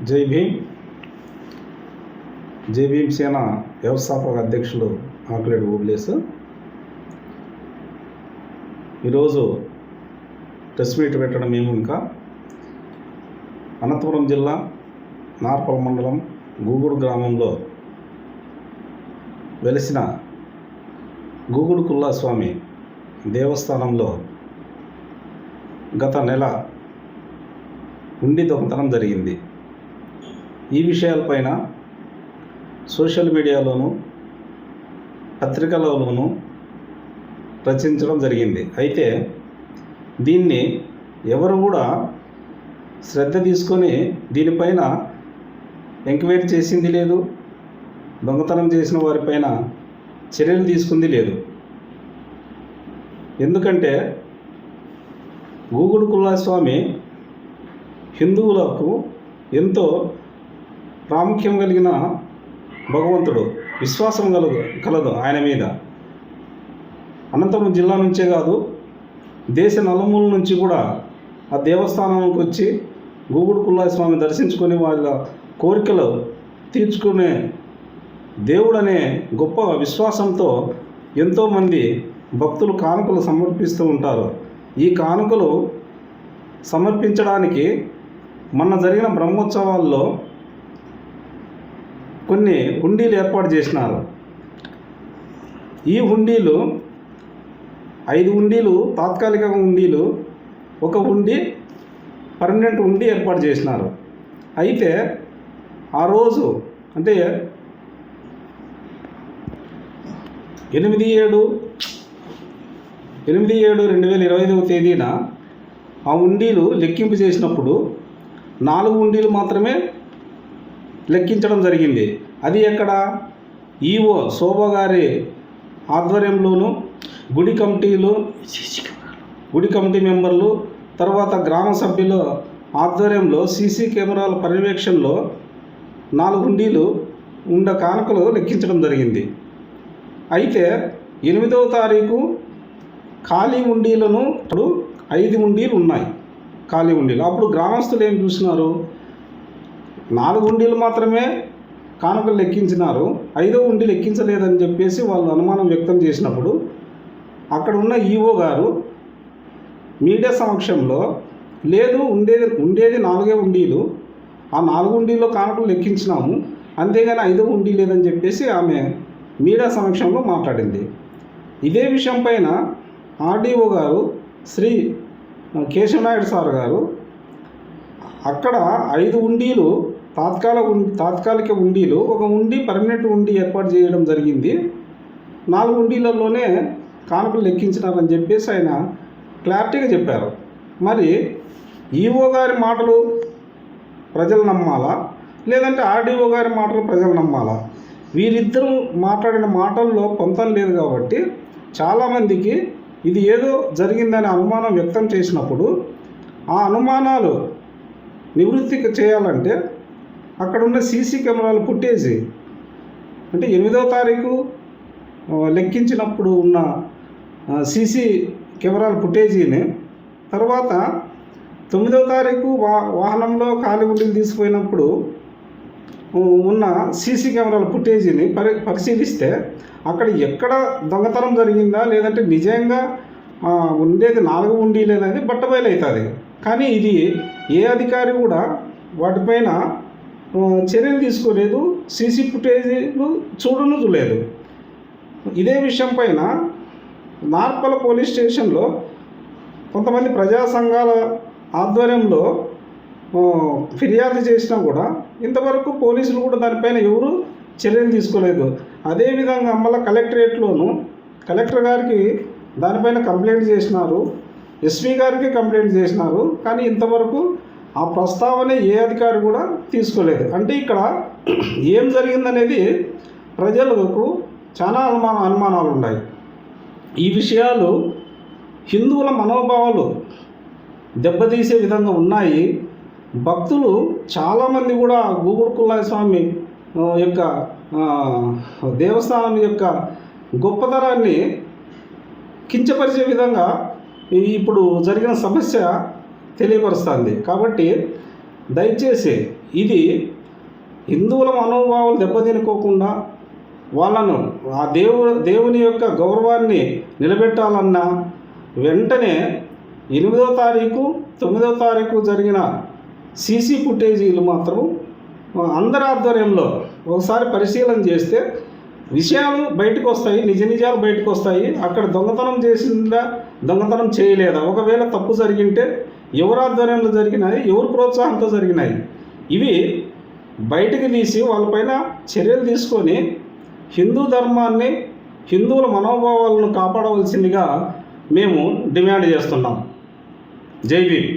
జై భీమ్. జై భీమ్ సేన వ్యవస్థాపక అధ్యక్షులు ఆకులేడు ఓబులేసు. ఈరోజు ప్రెస్ మీట్ పెట్టడం మేము ఇంకా అనంతపురం జిల్లా నార్పల మండలం గూగుడు గ్రామంలో వెలిసిన గూగుడు కుల్లాస్వామి దేవస్థానంలో గత నెల ఉండి దొంగతనం జరిగింది. ఈ విషయాలపైన సోషల్ మీడియాలోను పత్రికలలోనూ రచించడం జరిగింది. అయితే దీన్ని ఎవరు కూడా శ్రద్ధ తీసుకొని దీనిపైన ఎంక్వైరీ చేసింది లేదు, దొంగతనం చేసిన వారిపైన చర్యలు తీసుకుంది లేదు. ఎందుకంటే గూగుడు కుల్లాస్వామి హిందువులకు ఎంతో ప్రాముఖ్యం కలిగిన భగవంతుడు, విశ్వాసం కలదు ఆయన మీద. అనంతపురం జిల్లా నుంచే కాదు, దేశ నలుమూల నుంచి కూడా ఆ దేవస్థానానికి వచ్చి గూగుడు కుల్లాస్వామి దర్శించుకొని వాళ్ళ కోరికలు తీర్చుకునే దేవుడనే గొప్ప విశ్వాసంతో ఎంతోమంది భక్తులు కానుకలు సమర్పిస్తూ ఉంటారు. ఈ కానుకలు సమర్పించడానికి మొన్న జరిగిన బ్రహ్మోత్సవాల్లో కొన్ని హుండీలు ఏర్పాటు చేసినారు. ఈ హుండీలు 5 హుండీలు తాత్కాలిక హుండీలు, ఒక హుండీ పర్మనెంట్ హుండీ ఏర్పాటు చేసినారు. అయితే ఆ రోజు అంటే 8/7/2025 తేదీన ఆ హుండీలు లెక్కింపు చేసినప్పుడు 4 హుండీలు మాత్రమే లెక్కించడం జరిగింది. అది ఎక్కడ? ఈఓ శోభ గారి ఆధ్వర్యంలోను, గుడి కమిటీ మెంబర్లు, తర్వాత గ్రామ సభ్యుల ఆధ్వర్యంలో సీసీ కెమెరాల పర్యవేక్షణలో 4 హుండీలు కానుకలు లెక్కించడం జరిగింది. అయితే 8వ తారీఖు ఖాళీ హుండీలను 5 హుండీలు ఉన్నాయి, ఖాళీ హుండీలు. అప్పుడు గ్రామస్తులు ఏం చూసినారు, 4 హుండీలు మాత్రమే కానుకలు లెక్కించినారు, 5వ హుండీ లెక్కించలేదని చెప్పేసి వాళ్ళు అనుమానం వ్యక్తం చేసినప్పుడు అక్కడ ఉన్న ఈఓ గారు మీడియా సమక్షంలో లేదు, ఉండేది 4 హుండీలు, ఆ 4 హుండీలో కానుకలు లెక్కించినాము, అంతేగాని 5వ హుండీ లేదని చెప్పేసి ఆమె మీడియా సమక్షంలో మాట్లాడింది. ఇదే విషయం పైన ఆర్డీఓ గారు శ్రీ కేశవనాయుడు సార్ గారు అక్కడ 5 హుండీలు తాత్కాలిక హుండీలు, ఒక హుండీ పర్మనెంట్ హుండీ ఏర్పాటు చేయడం జరిగింది, 4 హుండీలలోనే కానుకలు లెక్కించినారని చెప్పేసి ఆయన క్లారిటీగా చెప్పారు. మరి ఈఓ గారి మాటలు ప్రజలు నమ్మాలా, లేదంటే ఆర్డీఓ గారి మాటలు ప్రజలు నమ్మాలా? వీరిద్దరూ మాట్లాడిన మాటల్లో పొంతం లేదు కాబట్టి చాలామందికి ఇది ఏదో జరిగిందని అనుమానం వ్యక్తం చేసినప్పుడు ఆ అనుమానాలు నివృత్తి చేయాలంటే అక్కడున్న సీసీ కెమెరాల ఫుటేజీ, అంటే 8వ తారీఖు లెక్కించినప్పుడు ఉన్న సీసీ కెమెరాల ఫుటేజీని, తర్వాత 9వ తారీఖు వాహనంలో ఖాళీ హుండీలు తీసుకుపోయినప్పుడు ఉన్న సీసీ కెమెరాల ఫుటేజీని పరిశీలిస్తే అక్కడ ఎక్కడ దొంగతనం జరిగిందా, లేదంటే నిజంగా ఉండేది 4 హుండీలు అనేది బట్టబయలు అవుతుంది. కానీ ఇది ఏ అధికారి కూడా వాటిపైన చర్యలు తీసుకోలేదు, సీసీ ఫుటేజీలు చూడలేదు. ఇదే విషయం పైన నార్పల పోలీస్ స్టేషన్లో కొంతమంది ప్రజా సంఘాల ఆధ్వర్యంలో ఫిర్యాదు చేసినా కూడా ఇంతవరకు పోలీసులు కూడా దానిపైన ఎవరు చర్యలు తీసుకోలేదు. అదేవిధంగా మళ్ళీ కలెక్టరేట్లోను కలెక్టర్ గారికి దానిపైన కంప్లైంట్ చేసినారు, ఎస్పీ గారికి కంప్లైంట్ చేసినారు, కానీ ఇంతవరకు ఆ ప్రస్తావన ఏ అధికారి కూడా తీసుకోలేదు. అంటే ఇక్కడ ఏం జరిగిందనేది ప్రజలకు చాలా అనుమానాలు ఉన్నాయి. ఈ విషయాలు హిందువుల మనోభావాలు దెబ్బతీసే విధంగా ఉన్నాయి. భక్తులు చాలామంది కూడా గూగుడు కుల్లాస్వామి యొక్క దేవస్థానం యొక్క గొప్పతనాన్ని కించపరిచే విధంగా ఇప్పుడు జరిగిన సమస్య తెలియపరుస్తుంది. కాబట్టి దయచేసి ఇది హిందువుల మనోభావాలు దెబ్బతినుకోకుండా వాళ్ళను ఆ దేవుని యొక్క గౌరవాన్ని నిలబెట్టాలన్నా వెంటనే 8వ తారీఖు 9వ తారీఖు జరిగిన సీసీ ఫుటేజీలు మాత్రం అందరి ఆధ్వర్యంలో ఒకసారి పరిశీలన చేస్తే విషయాలు బయటకు వస్తాయి, నిజాలు బయటకు వస్తాయి. అక్కడ దొంగతనం చేసిందా, దొంగతనం చేయలేదా, ఒకవేళ తప్పు జరిగింటే ఎవరి ఆధ్వర్యంలో జరిగినాయి, ఎవరి ప్రోత్సాహంతో జరిగినాయి, ఇవి బయటికి తీసి వాళ్ళపైన చర్యలు తీసుకొని హిందూ ధర్మాన్ని, హిందువుల మనోభావాలను కాపాడవలసిందిగా మేము డిమాండ్ చేస్తున్నాం. జై భీమ్.